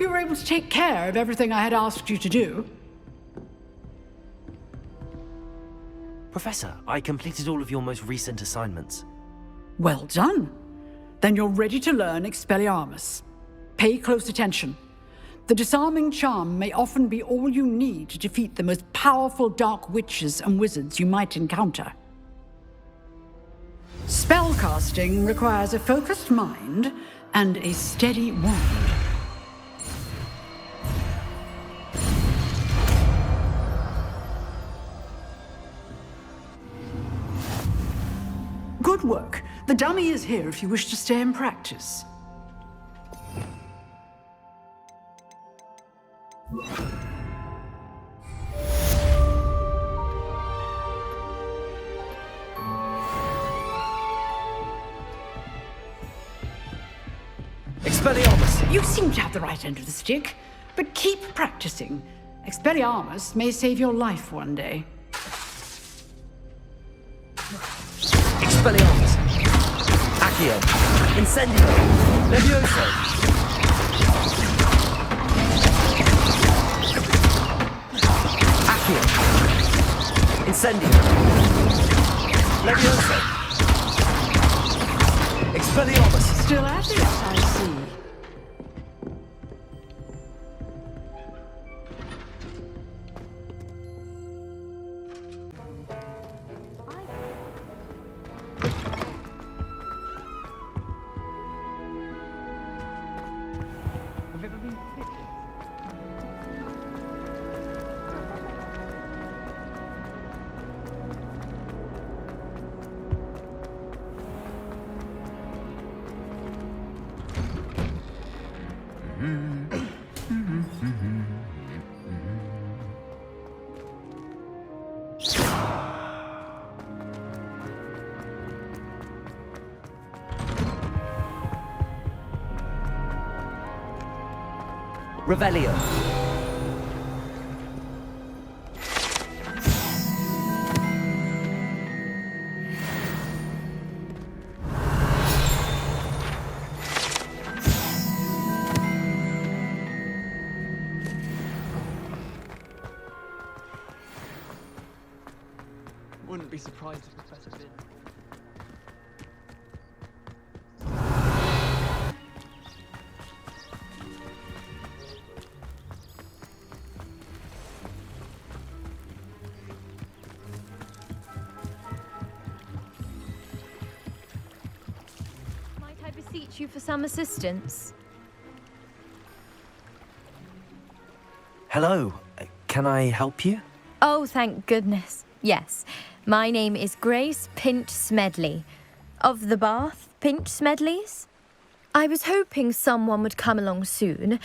you were able to take care of everything I had asked you to do. Professor, I completed all of your most recent assignments. Well done. Then you're ready to learn Expelliarmus. Pay close attention. The disarming charm may often be all you need to defeat the most powerful dark witches and wizards you might encounter. Spellcasting requires a focused mind and a steady wand. Good work. The dummy is here if you wish to stay and practice. Expelliarmus! You seem to have the right end of the stick, but keep practicing. Expelliarmus may save your life one day. Expelliarmus! Accio! Incendio! Levioso! Accio! Incendio! Levioso! Expelliarmus! Still at it, I see. Revelio. Wouldn't be surprised if Professor did. Might I beseech you for some assistance? Hello. Can I help you? Oh, thank goodness. Yes. My name is Grace Pinch Smedley. Of the Bath Pinch Smedleys? I was hoping someone would come along soon.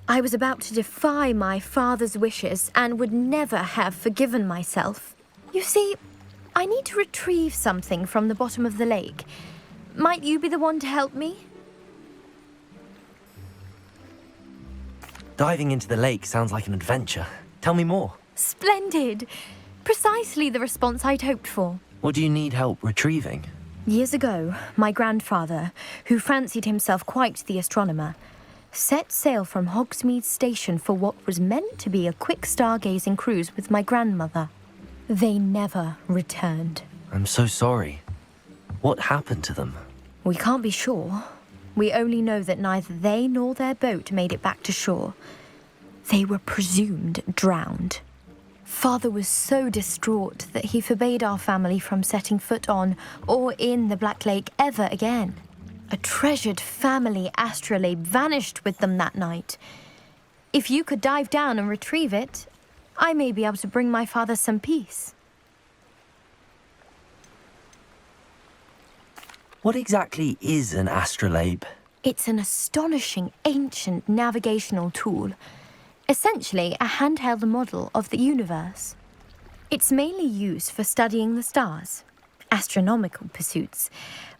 I was about to defy my father's wishes and would never have forgiven myself. You see, I need to retrieve something from the bottom of the lake. Might you be the one to help me? Diving into the lake sounds like an adventure. Tell me more. Splendid! Precisely the response I'd hoped for. What do you need help retrieving? Years ago, my grandfather, who fancied himself quite the astronomer, set sail from Hogsmeade Station for what was meant to be a quick stargazing cruise with my grandmother. They never returned. I'm so sorry. What happened to them? We can't be sure. We only know that neither they nor their boat made it back to shore. They were presumed drowned. Father was so distraught that he forbade our family from setting foot on or in the Black Lake ever again. A treasured family astrolabe vanished with them that night. If you could dive down and retrieve it, I may be able to bring my father some peace. What exactly is an astrolabe? It's an astonishing ancient navigational tool. Essentially a handheld model of the universe. It's mainly used for studying the stars, astronomical pursuits,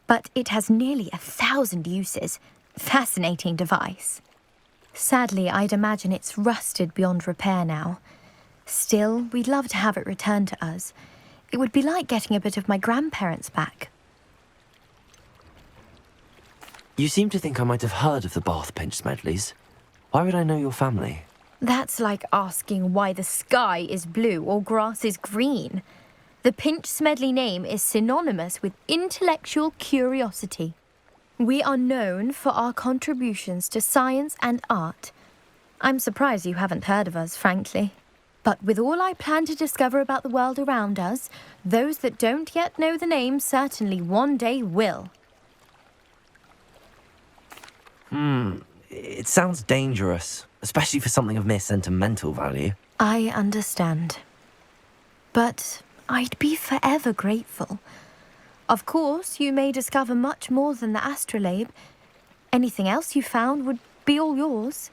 but it has nearly 1,000 uses. Fascinating device. Sadly, I'd imagine it's rusted beyond repair now. Still, we'd love to have it returned to us. It would be like getting a bit of my grandparents back. You seem to think I might have heard of the Bath Pinch Smedleys. Why would I know your family? That's like asking why the sky is blue or grass is green. The Pinch Smedley name is synonymous with intellectual curiosity. We are known for our contributions to science and art. I'm surprised you haven't heard of us, frankly. But with all I plan to discover about the world around us, those that don't yet know the name certainly one day will. It sounds dangerous, especially for something of mere sentimental value. I understand. But I'd be forever grateful. Of course, you may discover much more than the astrolabe. Anything else you found would be all yours.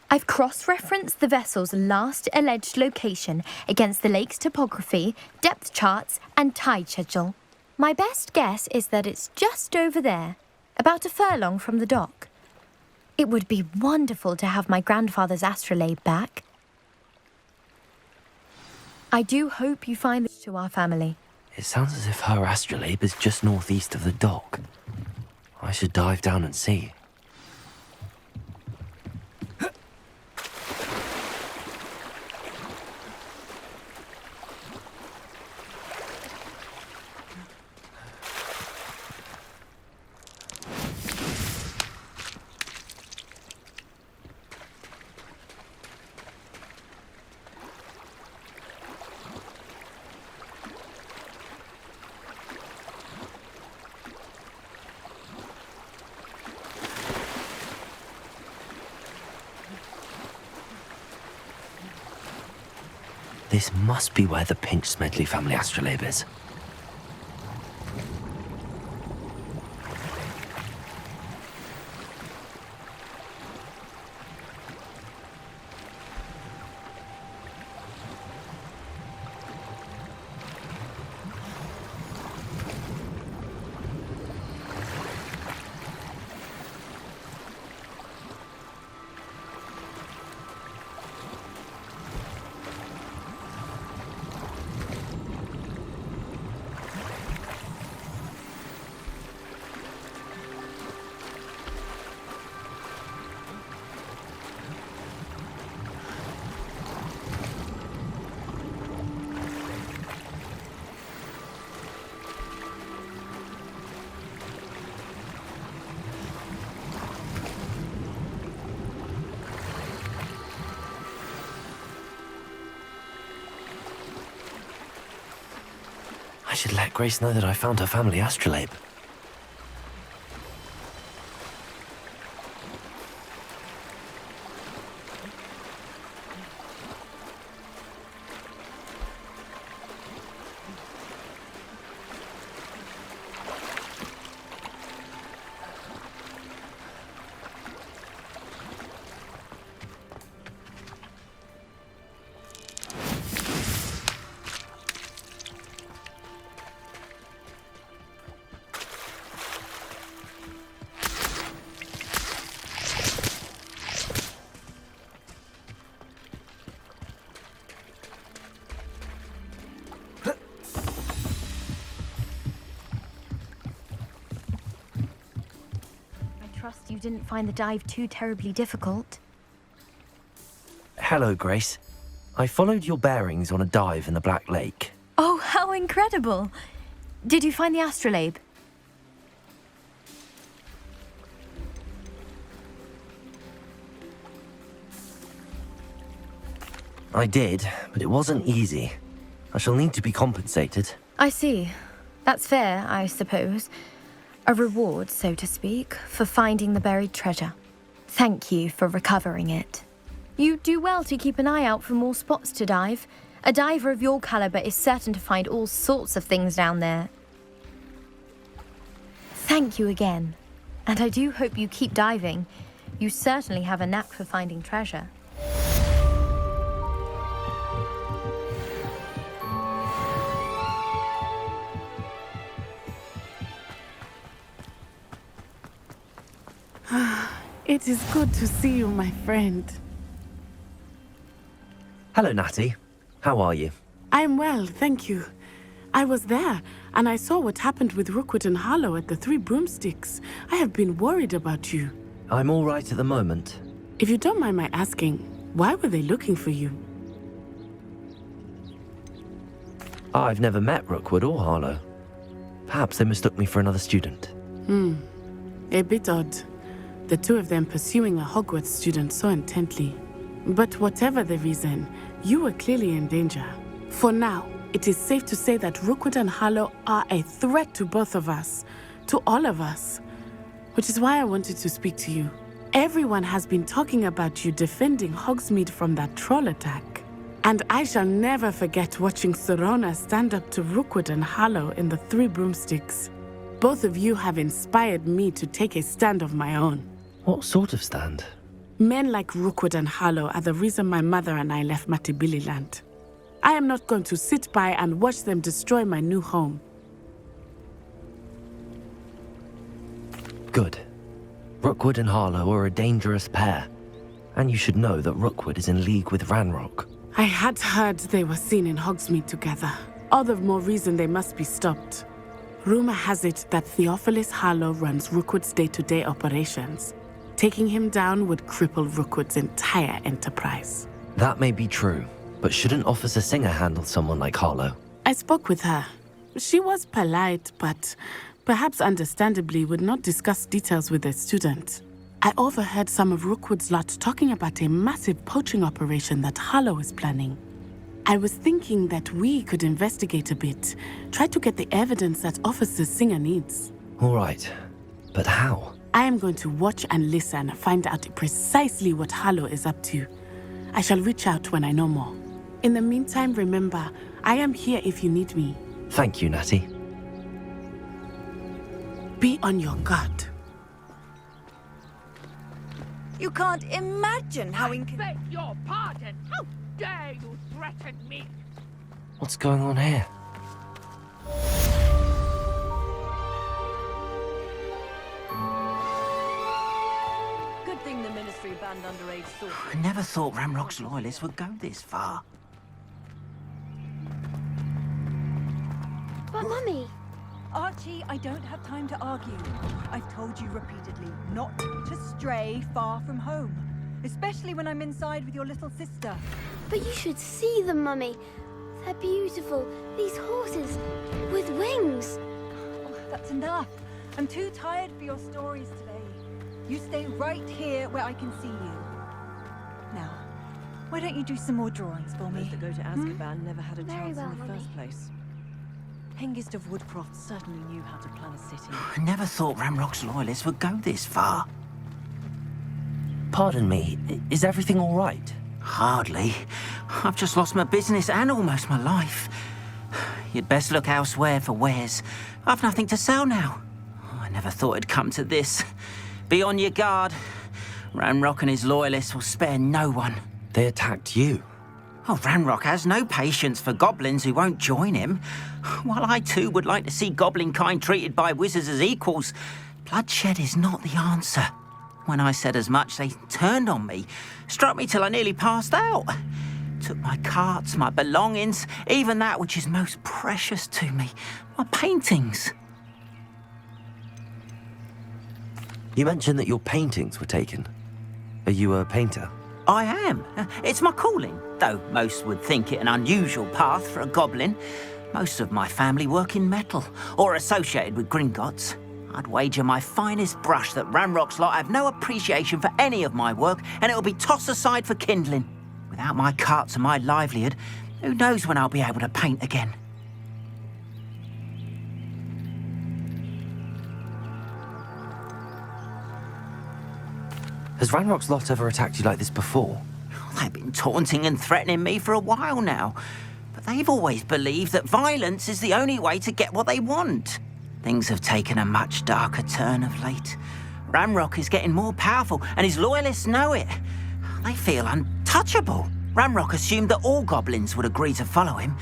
I've cross-referenced the vessel's last alleged location against the lake's topography, depth charts, and tide schedule. My best guess is that it's just over there, about a furlong from the dock. It would be wonderful to have my grandfather's astrolabe back. I do hope you find this to our family. It sounds as if her astrolabe is just northeast of the dock. I should dive down and see. This must be where the Pinch Smedley family astrolabe is. I should let Grace know that I found her family astrolabe. Trust you didn't find the dive too terribly difficult. Hello, Grace. I followed your bearings on a dive in the Black Lake. Oh, how incredible! Did you find the astrolabe? I did, but it wasn't easy. I shall need to be compensated. I see. That's fair, I suppose. A reward, so to speak, for finding the buried treasure. Thank you for recovering it. You do well to keep an eye out for more spots to dive. A diver of your caliber is certain to find all sorts of things down there. Thank you again. And I do hope you keep diving. You certainly have a knack for finding treasure. It is good to see you, my friend. Hello, Natty. How are you? I'm well, thank you. I was there, and I saw what happened with Rookwood and Harlow at the Three Broomsticks. I have been worried about you. I'm all right at the moment. If you don't mind my asking, why were they looking for you? I've never met Rookwood or Harlow. Perhaps they mistook me for another student. A bit odd. The two of them pursuing a Hogwarts student so intently. But whatever the reason, you were clearly in danger. For now, it is safe to say that Rookwood and Harlow are a threat to both of us. To all of us. Which is why I wanted to speak to you. Everyone has been talking about you defending Hogsmeade from that troll attack. And I shall never forget watching Serona stand up to Rookwood and Harlow in the Three Broomsticks. Both of you have inspired me to take a stand of my own. What sort of stand? Men like Rookwood and Harlow are the reason my mother and I left Matabeleland. I am not going to sit by and watch them destroy my new home. Good. Rookwood and Harlow are a dangerous pair. And you should know that Rookwood is in league with Ranrock. I had heard they were seen in Hogsmeade together. All the more reason they must be stopped. Rumor has it that Theophilus Harlow runs Rookwood's day-to-day operations. Taking him down would cripple Rookwood's entire enterprise. That may be true, but shouldn't Officer Singer handle someone like Harlow? I spoke with her. She was polite, but perhaps understandably would not discuss details with a student. I overheard some of Rookwood's lot talking about a massive poaching operation that Harlow is planning. I was thinking that we could investigate a bit, try to get the evidence that Officer Singer needs. All right, but how? I am going to watch and listen, find out precisely what Harlow is up to. I shall reach out when I know more. In the meantime, remember, I am here if you need me. Thank you, Natty. Be on your guard. You can't imagine how Beg your pardon! How dare you threaten me? What's going on here? Good thing the Ministry banned underage sorcery. I never thought Ranrock's loyalists would go this far. But Mummy, Archie, I don't have time to argue. I've told you repeatedly not to stray far from home. Especially when I'm inside with your little sister. but you should see them, Mummy. They're beautiful. These horses with wings. Oh, that's enough. I'm too tired for your stories today. You stay right here where I can see you. Now, why don't you do some more drawings for me? Those that go to Azkaban never had a Very chance well, in the Mummy. first place. Hengist of Woodcroft certainly knew how to plan a city. I never thought Ranrock's loyalists would go this far. Pardon me, is everything all right? Hardly. I've just lost my business and almost my life. You'd best look elsewhere for wares. I've nothing to sell now. I never thought it'd come to this. Be on your guard. Ranrock and his loyalists will spare no one. They attacked you. Oh, Ranrock has no patience for goblins who won't join him. While I too would like to see goblin kind treated by wizards as equals, bloodshed is not the answer. When I said as much, they turned on me, struck me till I nearly passed out. Took my carts, my belongings, even that which is most precious to me, my paintings. You mentioned that your paintings were taken. Are you a painter? I am. It's my calling, though most would think it an unusual path for a goblin. Most of my family work in metal, or associated with Gringotts. I'd wager my finest brush that Ranrock's lot have no appreciation for any of my work, and it'll be tossed aside for kindling. Without my carts and my livelihood, who knows when I'll be able to paint again? Has Ranrock's lot ever attacked you like this before? They've been taunting and threatening me for a while now, but they've always believed that violence is the only way to get what they want. Things have taken a much darker turn of late. Ranrock is getting more powerful, and his loyalists know it. They feel untouchable. Ranrock assumed that all goblins would agree to follow him,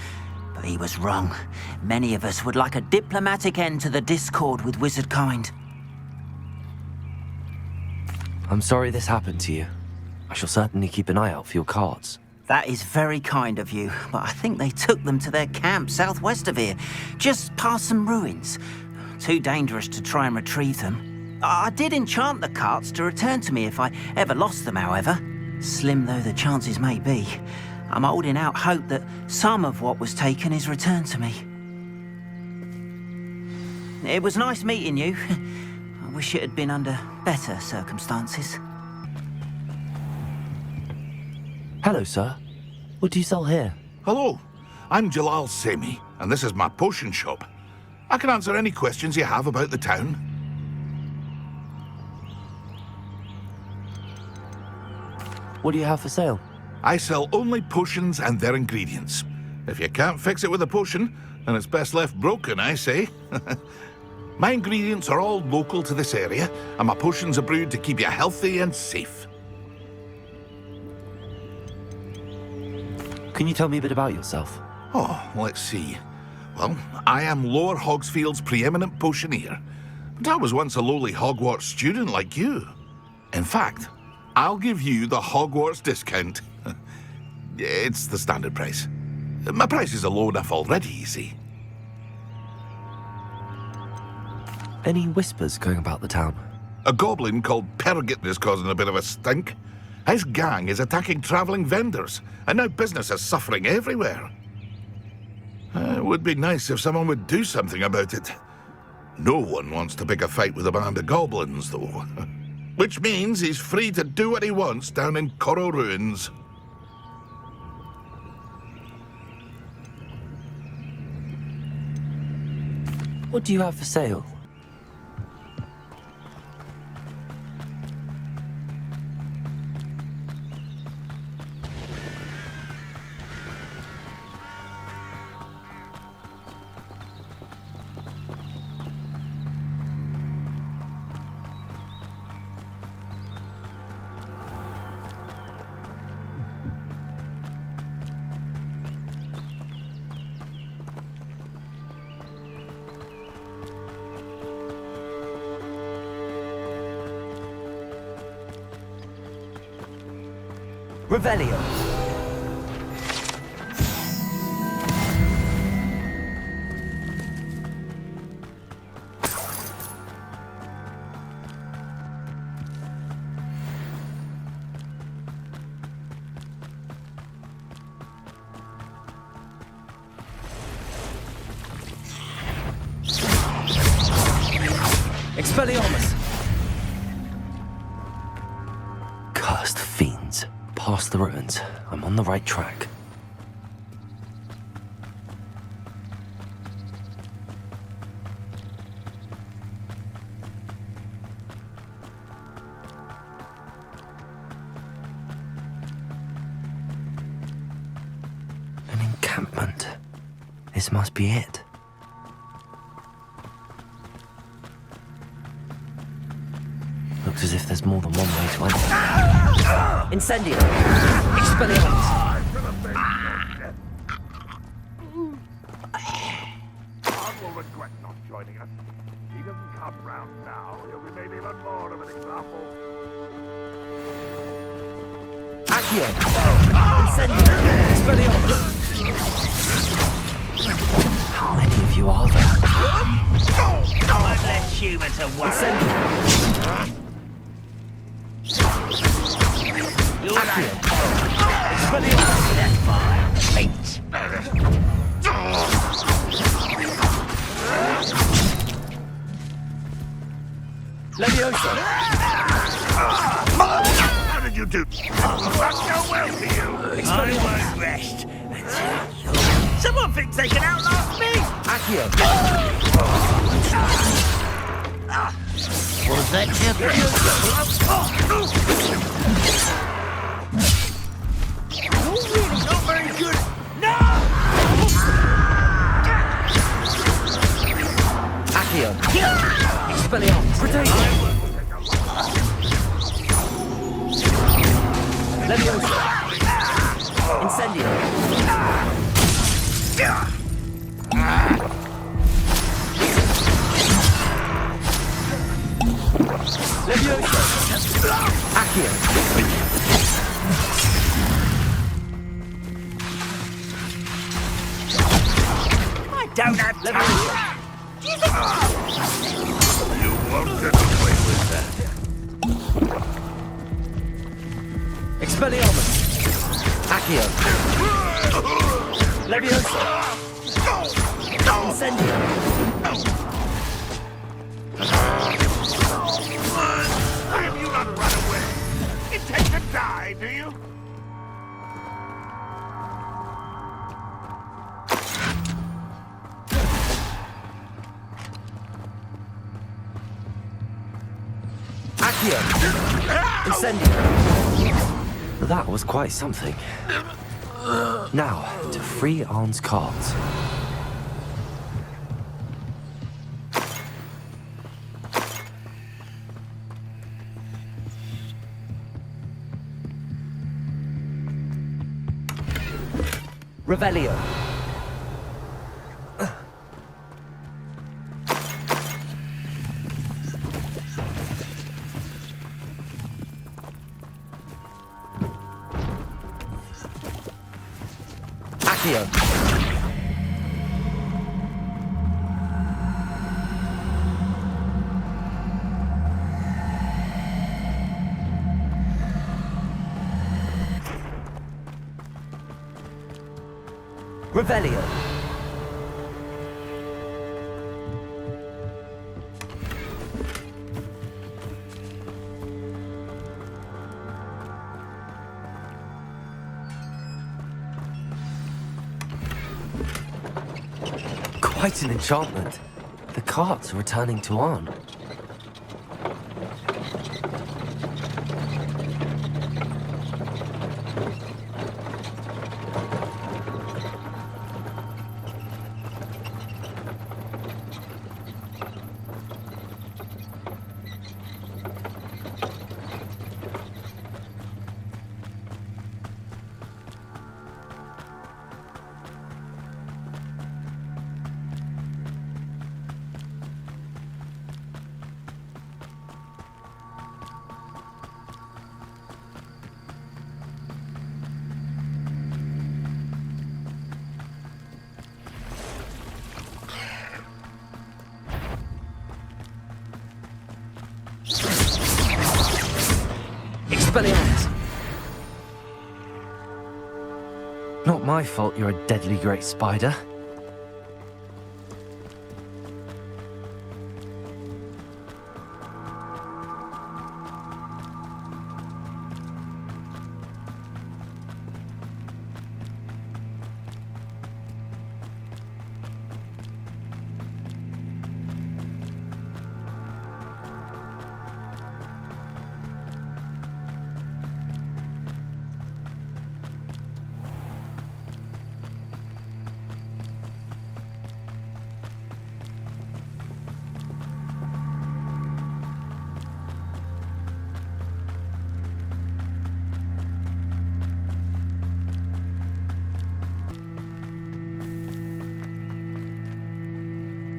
but he was wrong. Many of us would like a diplomatic end to the discord with wizard kind. I'm sorry this happened to you. I shall certainly keep an eye out for your cards. That is very kind of you, but I think they took them to their camp southwest of here, just past some ruins. Too dangerous to try and retrieve them. I did enchant the carts to return to me if I ever lost them, however. Slim though the chances may be, I'm holding out hope that some of what was taken is returned to me. It was nice meeting you. I wish it had been under better circumstances. Hello, sir. What do you sell here? Hello, I'm Jalal Semi, and this is my potion shop. I can answer any questions you have about the town. What do you have for sale? I sell only potions and their ingredients. If you can't fix it with a potion, then it's best left broken, I say. My ingredients are all local to this area, and my potions are brewed to keep you healthy and safe. Can you tell me a bit about yourself? Oh, let's see. Well, I am Lower Hogsfield's preeminent potioneer, but I was once a lowly Hogwarts student like you. In fact, I'll give you the Hogwarts discount. It's the standard price. My prices are low enough already, you see. Any whispers going about the town? A goblin called Pergit is causing a bit of a stink. His gang is attacking travelling vendors, and now business is suffering everywhere. It would be nice if someone would do something about it. No one wants to pick a fight with a band of goblins, though. Which means he's free to do what he wants down in Coral Ruins. What do you have for sale? Revelio. Expelliarmus. Cursed fiends. Past the ruins. I'm on the right track. An encampment. This must be it. Looks as if there's more than one way to enter. Incendio! Expelliarmus! Todd will regret not joining us. He doesn't come round now. He'll be made even more of an example. Accio! Incendio! Expelliarmus! How many of you are there? I'm less human to worry. Incendio! Leviosa! How did you do? That's go well for you. I won't rest until someone thinks they can outlast me. Accio! Was that your You're really not very good. No! Accio! Expelliarmus! Protection! Leviosa! Incendio! Leviosa! Accio! I don't have Leviosa! You won't get away with Expelliarmus! Accio! Leviosa! Incendio! Why have you not run away? Intend to die, do you? Accio! Incendio! That was quite something. Now, to free Arn's cards. Revelio. Accio. Revelio. Quite an enchantment. The carts are returning to Arn. Expelliarmus! Not my fault you're a deadly great spider.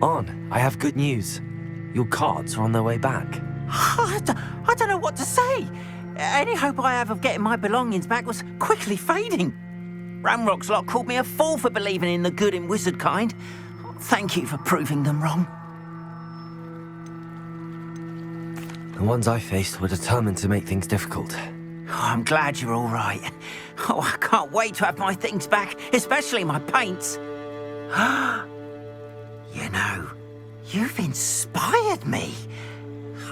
Arn, I have good news. Your carts are on their way back. I don't know what to say. Any hope I have of getting my belongings back was quickly fading. Ramrock's lot called me a fool for believing in the good in wizard kind. Thank you for proving them wrong. The ones I faced were determined to make things difficult. Oh, I'm glad you're all right. Oh, I can't wait to have my things back, especially my paints. You know, you've inspired me.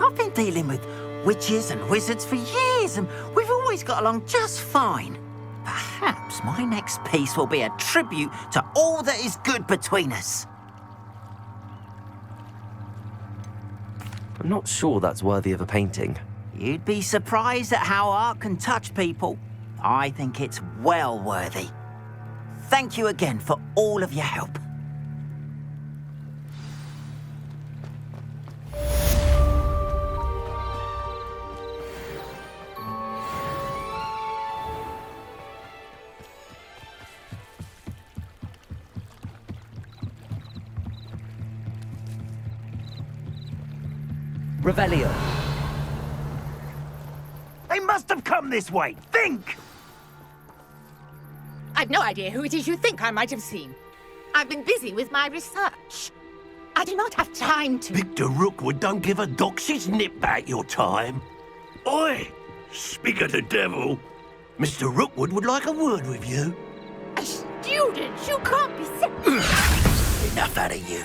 I've been dealing with witches and wizards for years, and we've always got along just fine. Perhaps my next piece will be a tribute to all that is good between us. I'm not sure that's worthy of a painting. You'd be surprised at how art can touch people. I think it's well worthy. Thank you again for all of your help. Revelio. They must have come this way. Think! I've no idea who it is you think I might have seen. I've been busy with my research. I do not have time to... Victor Rookwood don't give a doxy's nip back your time. Oi! Speak of the devil. Mr. Rookwood would like a word with you. A student? You can't be sick. Enough out of you.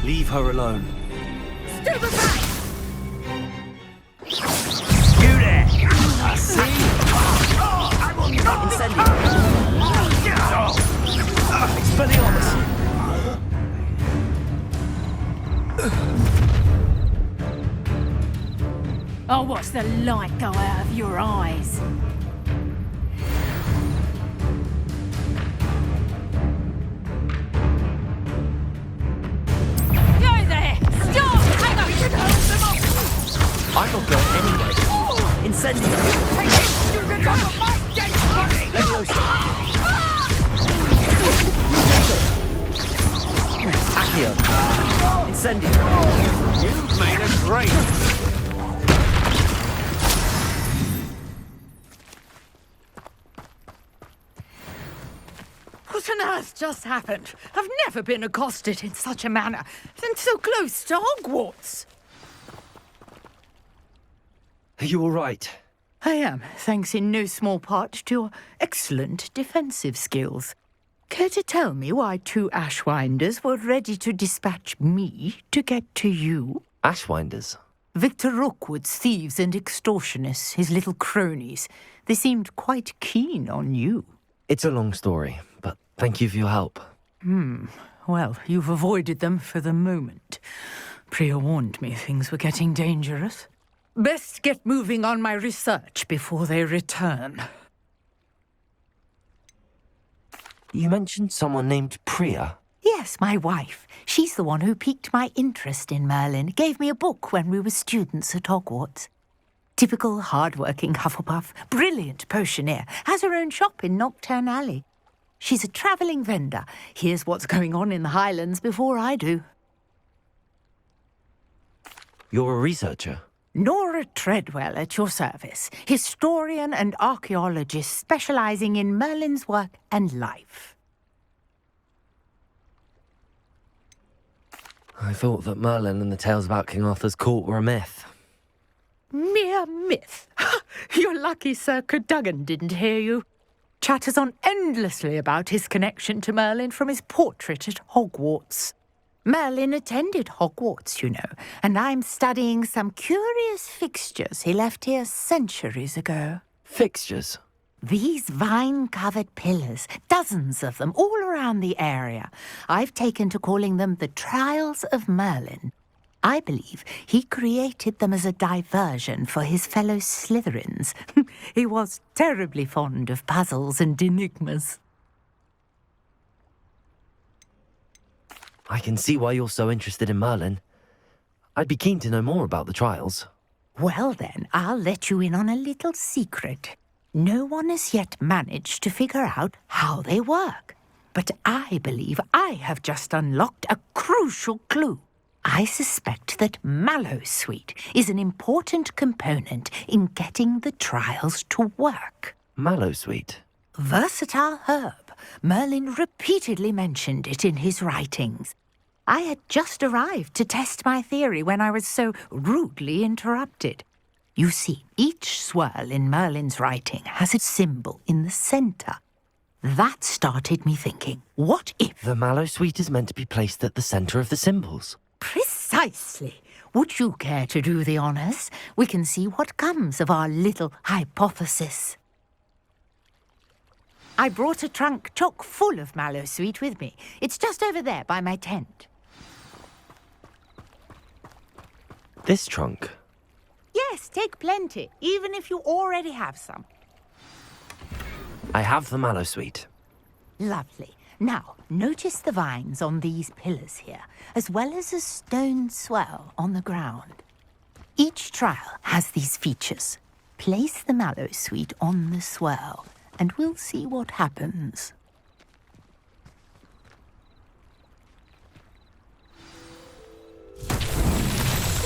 Leave her alone. Stupefy! You there! I see! I will not Expelliarmus! Oh, watch the light go out of your eyes. Go there! Stop! Hang on! You can hold them off! I'm not going anyway. Incendio! Take it! You can come on my dead body! Accio! Incendio! You've made a great... What on earth just happened? I've never been accosted in such a manner, and so close to Hogwarts. Are you all right? I am, thanks in no small part to your excellent defensive skills. Care to tell me why 2 Ashwinders were ready to dispatch me to get to you? Ashwinders? Victor Rookwood's thieves and extortionists, his little cronies. They seemed quite keen on you. It's a long story, but thank you for your help. Well, you've avoided them for the moment. Priya warned me things were getting dangerous. Best get moving on my research before they return. You mentioned someone named Priya. Yes, my wife. She's the one who piqued my interest in Merlin. Gave me a book when we were students at Hogwarts. Typical hard-working Hufflepuff, brilliant potioneer, has her own shop in Nocturne Alley. She's a travelling vendor. Hears what's going on in the Highlands before I do. You're a researcher? Nora Treadwell at your service, historian and archaeologist specialising in Merlin's work and life. I thought that Merlin and the tales about King Arthur's court were a myth. Mere myth. You're lucky Sir Cadogan didn't hear you. Chatters on endlessly about his connection to Merlin from his portrait at Hogwarts. Merlin attended Hogwarts, you know, and I'm studying some curious fixtures he left here centuries ago. Fixtures? These vine-covered pillars, dozens of them, all around the area. I've taken to calling them the Trials of Merlin. I believe he created them as a diversion for his fellow Slytherins. He was terribly fond of puzzles and enigmas. I can see why you're so interested in Merlin. I'd be keen to know more about the trials. Well then, I'll let you in on a little secret. No one has yet managed to figure out how they work. But I believe I have just unlocked a crucial clue. I suspect that Mallowsweet is an important component in getting the trials to work. Mallowsweet? Versatile herb. Merlin repeatedly mentioned it in his writings. I had just arrived to test my theory when I was so rudely interrupted. You see, each swirl in Merlin's writing has its symbol in the centre. That started me thinking, what if... The Mallowsweet is meant to be placed at the centre of the symbols. Precisely. Would you care to do the honours? We can see what comes of our little hypothesis. I brought a trunk chock full of Mallowsweet with me. It's just over there by my tent. This trunk? Yes, take plenty, even if you already have some. I have the Mallowsweet. Lovely. Now, notice the vines on these pillars here, as well as a stone swell on the ground. Each trial has these features. Place the Mallowsweet on the swell, and we'll see what happens.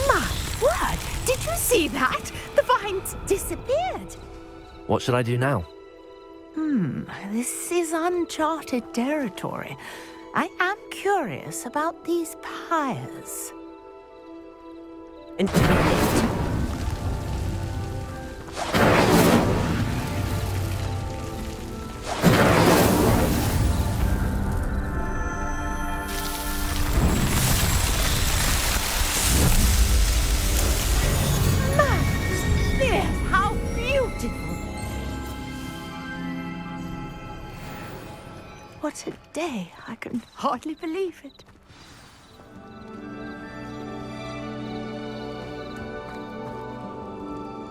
My word! Did you see that? The vines disappeared. What should I do now? This is uncharted territory. I am curious about these pyres. Interrogate. day. I can hardly believe it.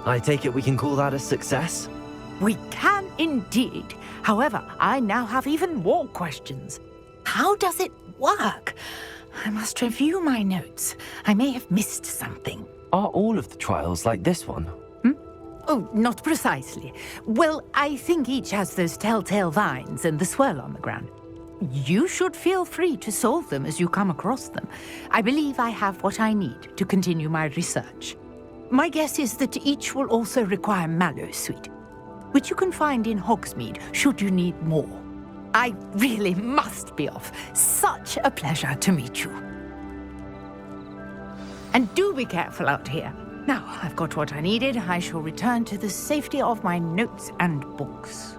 I take it we can call that a success? We can indeed. However, I now have even more questions. How does it work? I must review my notes. I may have missed something. Are all of the trials like this one? Oh, not precisely. Well, I think each has those telltale vines and the swirl on the ground. You should feel free to solve them as you come across them. I believe I have what I need to continue my research. My guess is that each will also require mallow sweet, which you can find in Hogsmeade should you need more. I really must be off. Such a pleasure to meet you. And do be careful out here. Now, I've got what I needed. I shall return to the safety of my notes and books.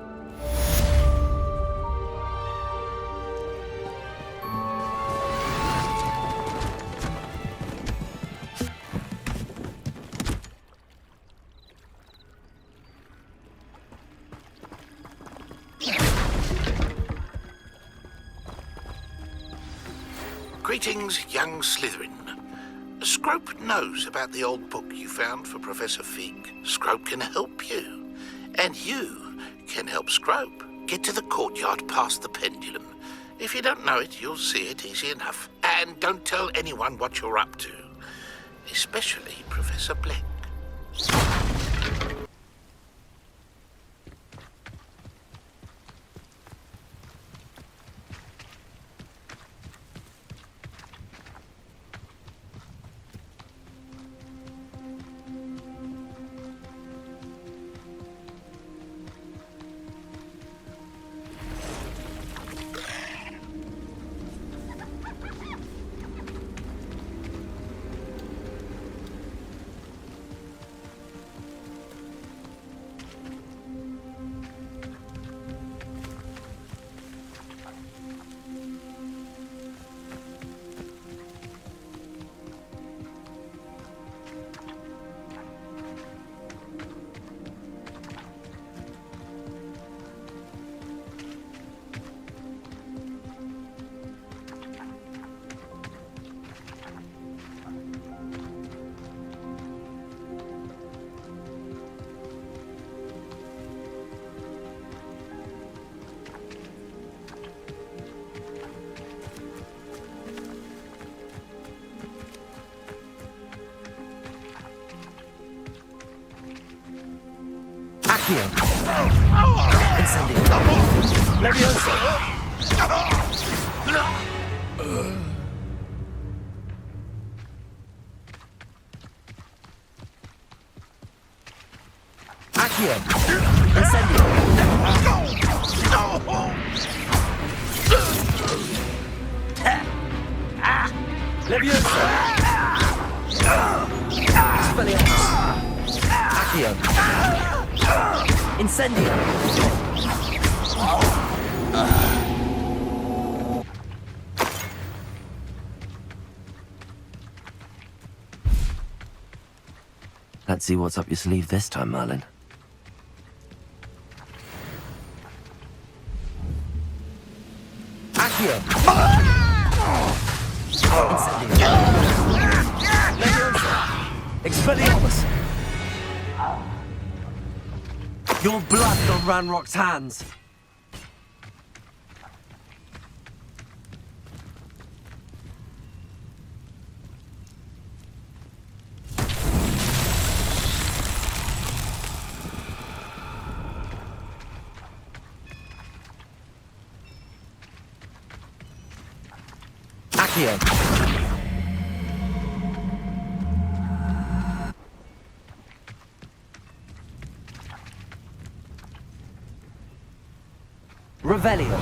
Greetings, young Slytherin. Scrope knows about the old book you found for Professor Fig. Scrope can help you. And you can help Scrope get to the courtyard past the pendulum. If you don't know it, you'll see it easy enough. And don't tell anyone what you're up to. Especially Professor Black. Accio. Incendio. Leviosa. Accio. Incendio. Leviosa. Expelliarmus. Accio. Incendio. Let's see what's up your sleeve this time, Merlin. Accio. Incendio. Leviosa. Expelliarmus. Your blood on Ranrock's hands. Accio. Revelio.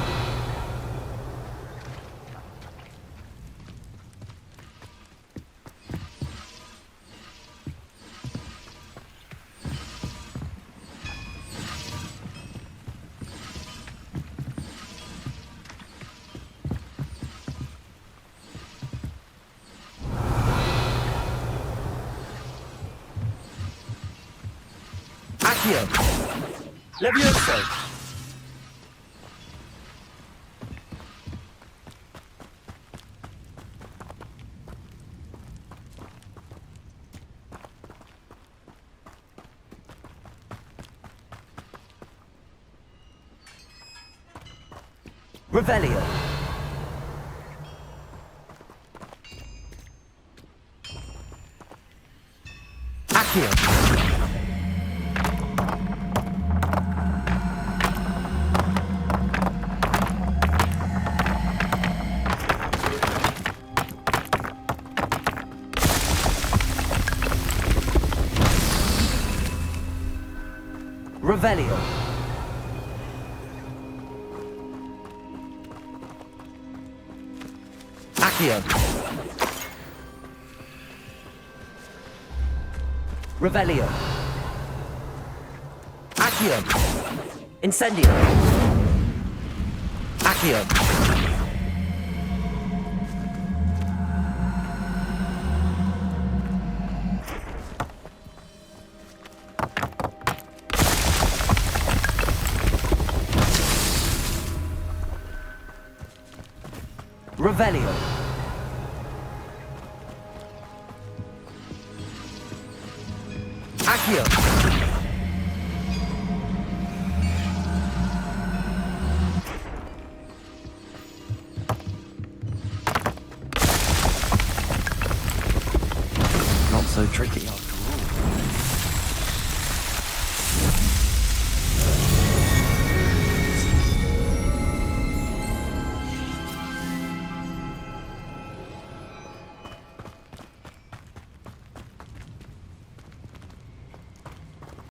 Accio. Levioso. Revelio. Accio. Revelio. Accio. Revelio. Accio. Incendio. Accio. Revelio. Accio.